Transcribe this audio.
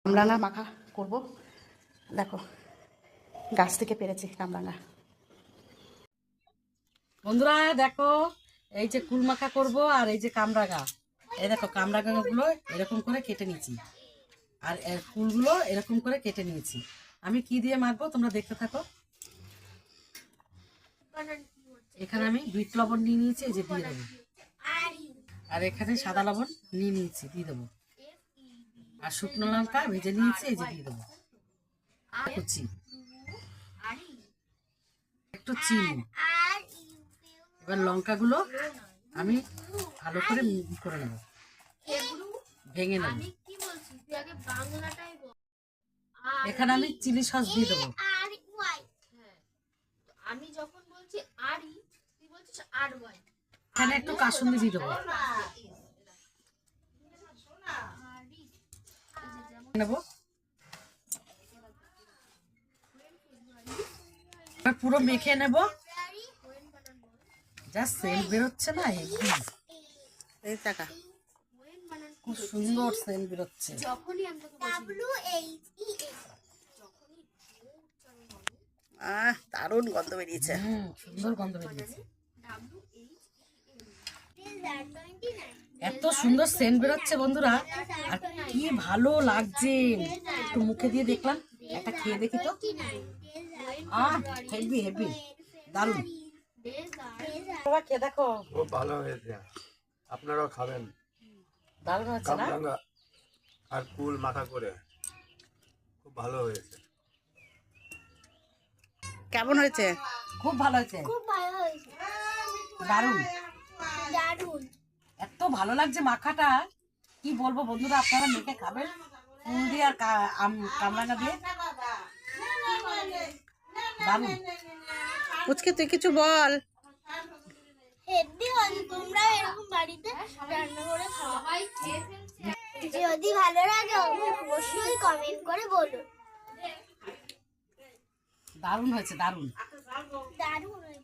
কামরাঙা মাখা করব। দেখো গাছ থেকে পেরেছি কামরাঙা। বন্ধুরা দেখো, এই যে কুল মাখা করব আর এই যে কামরাঙা। এই দেখো কামরাঙাগুলো এরকম করে কেটে নিয়েছি আর কুলগুলো এরকম করে কেটে নিয়েছি। আমি কি দিয়ে মাখবো তোমরা দেখতে থাকো। এখানে আমি বিট লবণ নিয়ে নিয়েছি, এই যে দিয়ে দেবো। আর এখানে সাদা লবণ নিয়ে নিয়েছি, দিয়ে দেবো। আর শুকনো লঙ্কা ভেজে নিয়েছি, এই যে দিয়ে দেবো। কুচি একটু চিনি। এবার লঙ্কাগুলো আমি ভালো করে করে নেব, ভেঙে নেব। এখানে আমি চিলি সস দিয়ে দেবো। আমি যখন বলছি আরি তুই বলছিস আর ওয়াই। এখানে একটু কাসুন্দি দিয়ে দেবো। নেব পুরো মেখে নেব। যা সেন্ট বেরোচ্ছে না, এই টাকা খুব সুন্দর সেন্ট বেরোচ্ছে। যখনই আমি তোকে দারুণ গন্ধ বেরিয়েছে। সুন্দর গন্ধ বেরিয়েছে, এত সুন্দর সেন্ট বেরোচ্ছে বন্ধুরা, আর কি ভালো লাগছে। একটু মুখে দিয়ে দেখলাম, একটা খেয়ে দেখি তো। হেভি হেভি, দারুণ। খেয়ে দেখো, খুব ভালো হয়েছে, আপনারাও খাবেন। দারুণ হচ্ছে না? কামরাঙা আর কুল মাখা করে খুব ভালো হয়েছে। কেমন হয়েছে? খুব ভালো হয়েছে, খুব ভালো হয়েছে, দারুণ দারুণ। এত ভালো লাগছে মাখাটা, কি বলবো বন্ধুরা, আপনারা মেখে খাবেন ফুল দিয়ে আর কামরাঙা দিয়ে, দারুণ। পুচকে তুই কিছু বল। হেভি হয়েছে, তোমরা এরকম বাড়িতে রান্না করে খাও। যদি ভালো লাগে অবশ্যই কমেন্ট করে বলো। দারুণ হয়েছে, দারুণ। দারুণ হয়েছে।